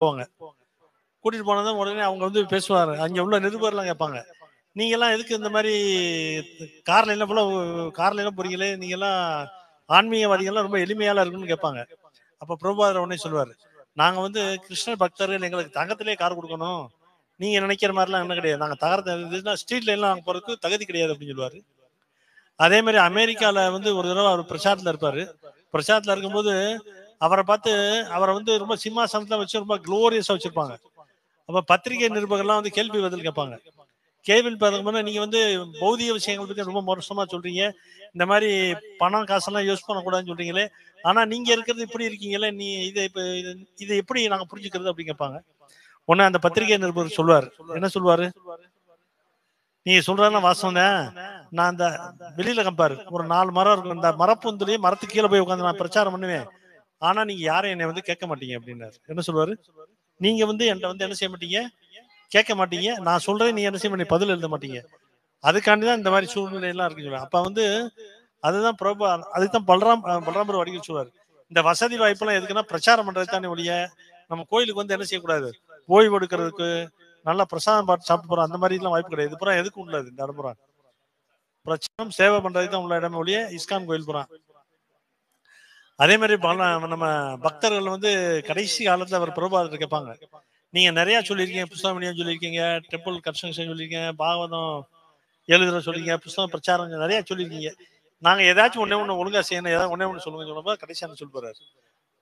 போவாங்க. கூட்டிட்டு போனதும் உடனே அவங்க வந்து பேசுவாங்க. அங்க உள்ள நிருபர்லாம் கேட்பாங்க, நீங்க எல்லாம் எதுக்கு இந்த மாதிரி கார்ல எல்லாம் போறீங்களே, நீங்க எல்லாம் ஆன்மீகவாதிகள்லாம் ரொம்ப எளிமையால இருக்குன்னு கேட்பாங்க. அப்ப பிரபுபாதர் உடனே சொல்லுவாரு, நாங்க வந்து கிருஷ்ண பக்தர்கள், எங்களுக்கு தங்கத்திலே கார் கொடுக்கணும், நீங்க நினைக்கிற மாதிரிலாம் என்ன கிடையாது, நாங்க தகரத்தை ஸ்ட்ரீட்ல எல்லாம் நாங்க போறதுக்கு தகுதி கிடையாது அப்படின்னு சொல்லுவாரு. அதே மாதிரி அமெரிக்கால வந்து ஒரு தடவை அவர் பிரச்சாரத்துல இருப்பாரு. பிரச்சாரத்துல இருக்கும்போது அவரை பார்த்து, அவரை வந்து ரொம்ப சிம்மாசனத்துல வச்சு ரொம்ப குளோரியஸா வச்சிருப்பாங்க. அப்ப பத்திரிகை நிருபர்கள்லாம் வந்து கேள்வி பதில் கேட்பாங்க. கேள்வி பார்க்கும்போது, நீங்க வந்து பௌதிக விஷயங்கள் பத்தி ரொம்ப மோசமா சொல்றீங்க, இந்த மாதிரி பணம் காசெல்லாம் யூஸ் பண்ணக்கூடாதுன்னு சொல்றீங்களே, ஆனா நீங்க இருக்கிறது இப்படி இருக்கீங்களே, நீ இதை எப்படி நாங்க புரிஞ்சுக்கிறது அப்படின்னு கேட்பாங்க. உடனே அந்த பத்திரிகை நிருபர் சொல்லுவார், என்ன சொல்லுவாரு, நீங்க சொல்றதெல்லாம் வாசம் தான், நான் அந்த வெளியில கம்பாரு ஒரு 4 மரம் இருக்கும், இந்த மரப்பொந்துலயே மரத்துக்கு கீழே போய் உட்காந்து நான் பிரச்சாரம் பண்ணுவேன், ஆனா நீங்க யாரும் என்னை வந்து கேட்க மாட்டீங்க அப்படின்னாரு. என்ன சொல்லுவாரு, நீங்க வந்து என்கிட்ட வந்து என்ன செய்ய மாட்டீங்க, கேட்க மாட்டீங்க, நான் சொல்றேன், நீங்க என்ன செய்ய மாட்டீங்க, பதில் எழுத மாட்டீங்க, அதுக்காண்டிதான் இந்த மாதிரி சூழ்நிலை எல்லாம் இருக்குன்னு சொல்லுவாங்க. அப்ப வந்து அதுதான் பிரபு, அதுதான் பலராமர் வடிகள் சொல்லுவாரு, இந்த வசதி வாய்ப்பெல்லாம் எதுக்குன்னா பிரச்சாரம் பண்றது தானே ஒழிய, நம்ம கோயிலுக்கு வந்து என்ன செய்யக்கூடாது, ஓய்வு எடுக்கிறதுக்கு, நல்லா பிரசாதம் பார்த்து சாப்பிட்டு போறோம், அந்த மாதிரி எல்லாம் வாய்ப்பு கிடையாது. இது பூரா எதுக்கு உள்ளது, இந்த இடம்புறா பிரச்சாரம் சேவை பண்றதுக்கு தான் உள்ள இடம் ஒழிய இஸ்கான் கோயில் பூரா. அதே மாதிரி நம்ம பக்தர்கள் வந்து கடைசி காலத்துல அவர் பிரபுபாதர் கேட்பாங்க, நீங்க நிறைய சொல்லியிருக்கீங்க, புஸ்தகம் வெளியே சொல்லியிருக்கீங்க, டெம்பிள் கன்ஸ்ட்ரக்ஷன் சொல்லியிருக்கீங்க, பாகவதம் எழுதுற சொல்லிருக்கீங்க, புஸ்தகம் பிரச்சாரம் நிறைய சொல்லியிருக்கீங்க, நாங்க ஏதாச்சும் ஒண்ணு ஒழுங்கா செய்யணும், ஏதாவது ஒண்ணு சொல்லுங்க சொல்லும்போது கடைசியா சொல்ல போறாரு,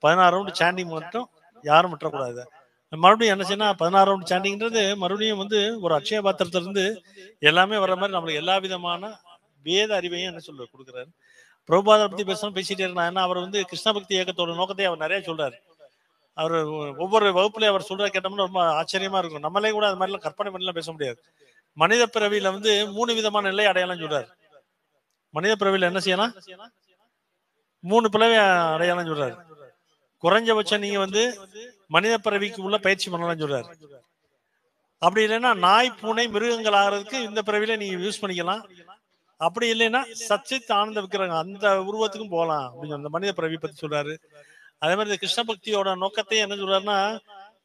16 ரவுண்டு சாண்டிங் மட்டும் யாரும் விட்டுறக்கூடாது. மறுபடியும் என்ன செய்யணும், 16 ரவுண்டு சாண்டிங்ன்றது மறுபடியும் வந்து ஒரு அட்சய பாத்திரத்துல இருந்து எல்லாமே வர்ற மாதிரி நம்மளுக்கு எல்லா விதமான வேத அறிவையும் என்ன சொல்ல கொடுக்குறாரு. பிரபுபாதரை பத்தி பேசணும் பேசிட்டே இருக்கலாம். ஏன்னா அவர் வந்து கிருஷ்ண பக்தி இயக்கத்தோட நோக்கத்தை அவர் நிறைய சொல்றாரு. அவர் ஒவ்வொரு வகுப்புலயும் அவர் சொல்ற கேட்டோம்னா ரொம்ப ஆச்சரியமா இருக்கும். நம்மளே கூட அது மாதிரிலாம் கற்பனை பண்ணலாம் பேச முடியாது. மனித பிறவியில வந்து 3 விதமான நிலை அடையாளம் சொல்றாரு. மனித பிறவியில என்ன செய்யலாம், 3 பிறவி அடையாளம் சொல்றாரு. குறைஞ்சபட்சம் நீங்க வந்து மனித பிறவிக்கு உள்ள பயிற்சி பண்ணலாம் சொல்றாரு. அப்படி இல்லைன்னா நாய் பூனை மிருகங்கள் ஆகிறதுக்கு இந்த பிறவில நீங்க யூஸ் பண்ணிக்கலாம். அப்படி இல்லைன்னா சச்சித் ஆனந்த விக்கிரகம் அந்த உருவத்துக்கும் போகலாம் அப்படின்னு அந்த மனித பிறவி பத்தி சொல்றாரு. அதே மாதிரி இந்த கிருஷ்ண பக்தியோட நோக்கத்தையும் என்ன சொல்றாருன்னா,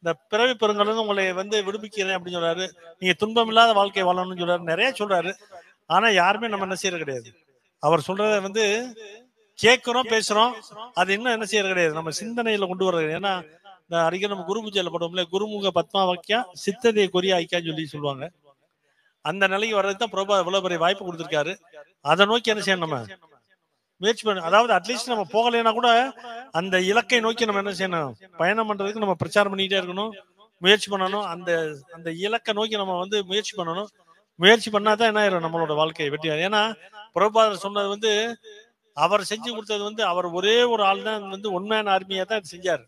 இந்த பிறவி பெருங்கடல் உங்களை வந்து விடுவிக்கிறேன் அப்படின்னு சொல்றாரு. நீங்க துன்பம் இல்லாத வாழ்க்கை வாழணும்னு சொல்றாரு, நிறைய சொல்றாரு. ஆனா யாருமே நம்ம என்ன செய்யறது கிடையாது. அவர் சொல்றத வந்து கேட்கிறோம், பேசுறோம், அது இன்னும் என்ன செய்யறது கிடையாது, நம்ம சிந்தனையில கொண்டு வர்றது. ஏன்னா இந்த அடிக்கடி நம்ம குரு பூஜையில போடுவோம்ல, குருமுக பத்மா வாக்கியா சித்ததை கொரியா ஐக்கியான்னு சொல்லி சொல்லுவாங்க. அந்த நிலைக்கு வர்றதுக்கு தான் பிரபா இவ்வளவு பெரிய வாய்ப்பு கொடுத்திருக்காரு. அதை நோக்கி என்ன செய்யணும், நம்ம முயற்சி பண்ணணும். அதாவது அட்லீஸ்ட் நம்ம போகலைன்னா கூட அந்த இலக்கை நோக்கி நம்ம என்ன செய்யணும், பயணம் பண்றதுக்கு நம்ம பிரச்சாரம் பண்ணிட்டே இருக்கணும், முயற்சி பண்ணணும். அந்த அந்த இலக்கை நோக்கி நம்ம வந்து முயற்சி பண்ணணும். முயற்சி பண்ணாதான் என்ன ஆயிரும், நம்மளோட வாழ்க்கையை வெற்றி. ஏன்னா பிரபுபாதர் சொன்னது வந்து, அவர் செஞ்சு கொடுத்தது வந்து, அவர் ஒரே ஒரு ஆள் தான் வந்து உண்மையான ஆர்மியா தான் செஞ்சார்.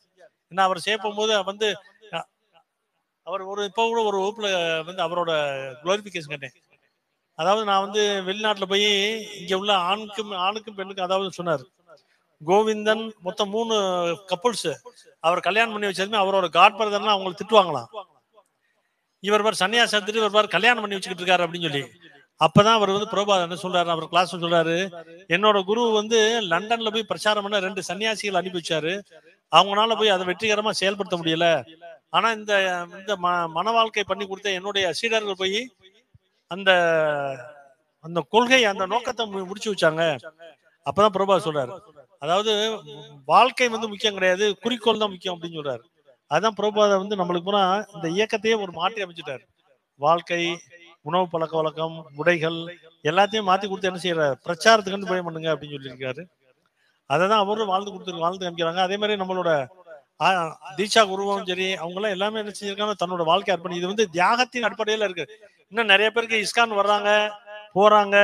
ஏன்னா அவர் சேர்ப்பும் போது வந்து அவர் இப்போ கூட ஒரு வகுப்புல வந்து அவரோட குளோரிபிகேஷன் கேட்டேன். அதாவது நான் வந்து வெளிநாட்டுல போய் இங்க உள்ள ஆணுக்கும் பெண்ணுக்கும் அதாவது சொன்னார், கோவிந்தன் மொத்தம் 3 கப்புள்ஸ் அவர் கல்யாணம் பண்ணி வச்சதுமே அவரோட காட் பிரதர்னா அவங்களை திட்டுவாங்களாம். இவர் பார் சன்னியாசம் எடுத்துட்டு இவர் பார் கல்யாணம் பண்ணி வச்சுக்கிட்டு இருக்காரு அப்படின்னு சொல்லி. அப்பதான் அவர் வந்து பிரபுபாதர் என்ன சொல்றாரு, அவர் கிளாஸ் சொல்றாரு, என்னோட குரு வந்து லண்டன்ல போய் பிரச்சாரம் பண்ண 2 சன்னியாசிகள் அனுப்பி வச்சாரு, அவங்களால போய் அதை வெற்றிகரமா செயல்படுத்த முடியல. ஆனா இந்த இந்த மன வாழ்க்கை பண்ணி கொடுத்த என்னுடைய சீடர்கள் போய் அந்த அந்த கொள்கை அந்த நோக்கத்தை முடிச்சு வச்சாங்க. அப்பதான் பிரபுபாதர் சொல்றாரு, அதாவது வாழ்க்கை வந்து முக்கியம் கிடையாது, குறிக்கோள் தான் முக்கியம் அப்படின்னு சொல்றாரு. அதான் பிரபுபாதர் வந்து நம்மளுக்கு பூரா இந்த இயக்கத்தையே ஒரு மாற்றி அமைச்சிட்டாரு. வாழ்க்கை, உணவு பழக்க வழக்கம், உடைகள் எல்லாத்தையும் மாத்தி கொடுத்து என்ன செய்யறாரு, பிரச்சாரத்துக்கு போய் பண்ணுங்க அப்படின்னு சொல்லியிருக்காரு. அதான் அவரும் வாழ்ந்து காமிக்கிறாங்க. அதே மாதிரி நம்மளோட தீட்சா குருவும் சரி, அவங்க எல்லாம் எல்லாமே என்ன செஞ்சிருக்காங்க, தன்னோட வாழ்க்கை அர்ப்பணி. இது வந்து தியாகத்தின் அடிப்படையில இருக்கு. இன்னும் நிறைய பேருக்கு இஸ்கான் வர்றாங்க போறாங்க,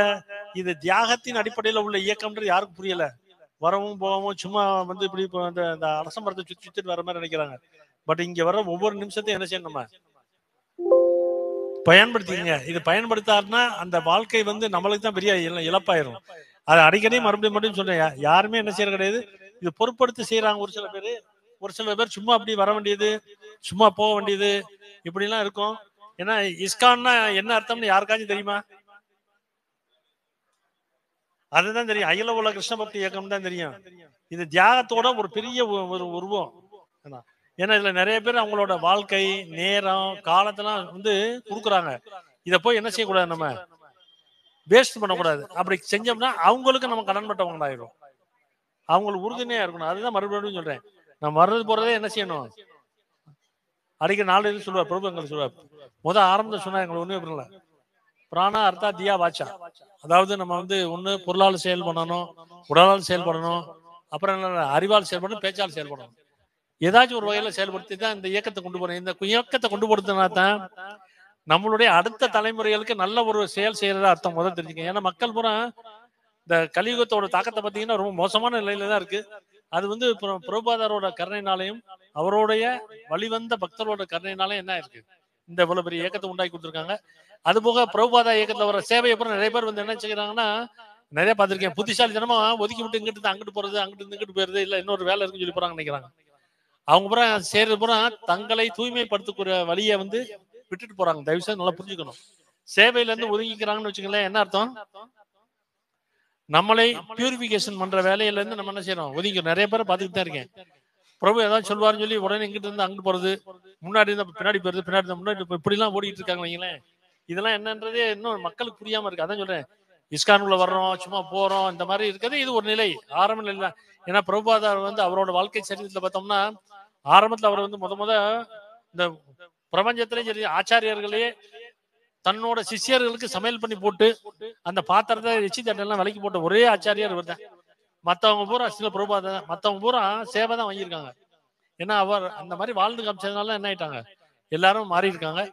இது தியாகத்தின் அடிப்படையில உள்ள இயக்கம்ன்றது யாருக்கும் புரியல. வரவும் போகவும் சும்மா வந்து இப்படி இந்த அரச மரத்தை சுத்திட்டு வர மாதிரி நினைக்கிறாங்க. பட் இங்க வர ஒவ்வொரு நிமிஷத்தையும் என்ன செய்யணும், நம்ம பயன்படுத்திக்கங்க. இது பயன்படுத்தாருன்னா அந்த வாழ்க்கை வந்து நம்மளுக்கு தான் பெரிய இழப்பாயிரும். அது அடிக்கடி மறுபடியும் சொல்றேன், யாருமே என்ன செய்யறது கிடையாது. இது பொறுப்படுத்தி செய்யறாங்க ஒரு சில பேர் சும்மா அப்படி வர வேண்டியது, சும்மா போக வேண்டியது, இப்படி எல்லாம் இருக்கும். ஏன்னா இஸ்கான்னா என்ன அர்த்தம்னு யாருக்காச்சும் தெரியுமா? அதுதான் தெரியும், அகில உலக கிருஷ்ண பக்தி இயக்கம் தான் தெரியும். இது தியாகத்தோட ஒரு பெரிய ஒரு உருவம். ஏன்னா இதுல நிறைய பேர் அவங்களோட வாழ்க்கை நேரம் காலத்தெல்லாம் வந்து கொடுக்குறாங்க. இதை போய் என்ன செய்யக்கூடாது, நம்ம வேஸ்ட் பண்ணக்கூடாது. அப்படி செஞ்சோம்னா அவங்களுக்கு நம்ம கடன்பட்டவங்களாயிரும். அவங்களுக்கு உறுதுணையா இருக்கணும். அதுதான் மறுபடியும் சொல்றேன். நம்ம வர்றது போறதே என்ன செய்யணும், அடிக்க 4 இது சொல்லுவார் பிரபு. எங்களுக்கு சொல்லுவார், ஆரம்பத்தை சொன்னா எங்களுக்கு ஒண்ணுமே புரியல. பிராணா அர்த்தா தியா வாச்சா. அதாவது நம்ம வந்து ஒண்ணு பொருளால் செயல் பண்ணணும், உடலால் செயல்படணும், அப்புறம் என்ன அறிவால் செயல்படணும், பேச்சால் செயல்படணும். ஏதாச்சும் ஒரு வகையில செயல்படுத்தி தான் இந்த இயக்கத்தை கொண்டு போறோம். இந்த இயக்கத்தை கொண்டு போறதுனா தான் நம்மளுடைய அடுத்த தலைமுறைகளுக்கு நல்ல ஒரு செயல் செய்யறதா அர்த்தம் முதல் தெரிஞ்சுக்க. ஏன்னா மக்கள் பூரா இந்த கலியுகத்தோட தாக்கத்தை பார்த்தீங்கன்னா ரொம்ப மோசமான நிலையில தான் இருக்கு. அது வந்து பிரபுபாதரோட கருணையினாலையும் அவருடைய வழிவந்த பக்தரோட கருணையினாலையும் என்ன இருக்கு, இந்த இவ்வளவு பெரிய இயக்கத்தை உண்டாக்கி கொடுத்துருக்காங்க. அது போக பிரபுபாதா இயக்கத்துல வர சேவை அப்புறம் நிறைய பேர் வந்து என்ன செய்யறாங்கன்னா, நிறைய பார்த்திருக்கேன், புத்திசாலித்தனமா ஒதுக்கி விட்டு இங்கிட்டு அங்கிட்டு போறது, அங்கிட்டு இங்கிட்டு போயிருது, இல்ல இன்னொரு வேலை இருக்குன்னு சொல்லி போறாங்க நினைக்கிறாங்க. அவங்க பூரா சேர்றது பூரா தங்களை தூய்மைப்படுத்தக்கூடிய வழியை வந்து விட்டுட்டு போறாங்க. தயவு செய்து நல்லா புரிஞ்சுக்கணும். சேவையில இருந்து ஒதுங்கிக்கிறாங்கன்னு வச்சுக்கங்களேன், என்ன அர்த்தம், நம்மளை பியூரிபிகேஷன் பண்ற வேலையில இருந்து நம்ம என்ன செய்யறோம், ஒதுங்கிக்கிறோம். நிறைய பேரை பார்த்துக்கிட்டு தான் இருக்கேன். பிரபு ஏதாவது சொல்வாருன்னு சொல்லி உடனே இங்கிட்டு இருந்து அங்கிட்டு போறது, முன்னாடி இருந்தா பின்னாடி போறது, பின்னாடி இருந்தா முன்னாடி, இப்படி எல்லாம் ஓடிட்டு இருக்காங்க வைங்களேன். இதெல்லாம் என்னன்றதே இன்னும் மக்களுக்கு புரியாம இருக்கு. அதான் சொல்றேன், இஸ்கானுக்குள்ள வர்றோம், சும்மா போறோம், இந்த மாதிரி இருக்கிறது இது ஒரு நிலை, ஆரம்ப நிலை. ஏன்னா பிரபுபாதார் வந்து அவரோட வாழ்க்கை சரித்திரத்துல பார்த்தோம்னா, ஆரம்பத்துல அவர் வந்து முத இந்த பிரபஞ்சத்திலேயும் சரி ஆச்சாரியர்களே தன்னோட சிஷியர்களுக்கு சமையல் பண்ணி போட்டு அந்த பாத்திரத்தை எச்சி தட்டெல்லாம் விலைக்கு போட்ட ஒரே ஆச்சாரியார் இவர் தான். மற்றவங்க பூரா சில பிரபுபாதா, மற்றவங்க பூரா சேவை தான் வாங்கியிருக்காங்க. ஏன்னா அவர் அந்த மாதிரி வாழ்ந்து காமிச்சதுனால என்ன ஆயிட்டாங்க, எல்லாரும் மாறி இருக்காங்க.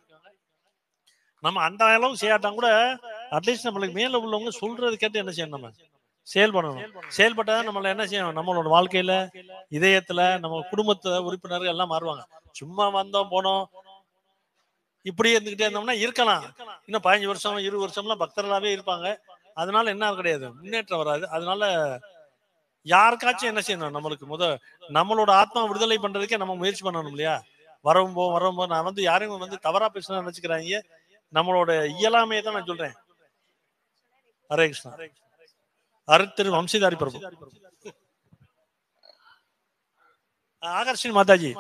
நம்ம அந்த அளவு செய்யாட்டாங்க கூட அட்லீஸ்ட் நம்மளுக்கு மேல உள்ளவங்க சொல்றது கேட்டு என்ன செய்யணும், நம்ம செயல்படணும். செயல்பட்டாதான் நம்மள என்ன செய்யணும், நம்மளோட வாழ்க்கையில இதயத்துல நம்ம குடும்பத்துல உறுப்பினர்கள் எல்லாம் மாறுவாங்க. சும்மா வந்தோம் போனோம் இப்படியே இருந்துகிட்டே இருந்தோம்னா இருக்கலாம், இன்னும் 15 வருஷம் 20 வருஷம்லாம் பக்தர்களாவே இருப்பாங்க. அதனால என்ன கிடையாது, முன்னேற்றம் வராது. அதனால யாருக்காச்சும் என்ன செய்யணும், நம்மளுக்கு நம்மளோட ஆத்மா விடுதலை பண்றதுக்கே நம்ம முயற்சி பண்ணணும் இல்லையா. வரவும் நான் வந்து யாரையும் வந்து தவறா பேசணும்னு நினைச்சுக்கிறாங்க. நம்மளோட இயலாமையை தான் நான் சொல்றேன். ஹரே கிருஷ்ணா. திரு வம்சிதாரி பிரபு. ஆகர்ஷினி மாதாஜி.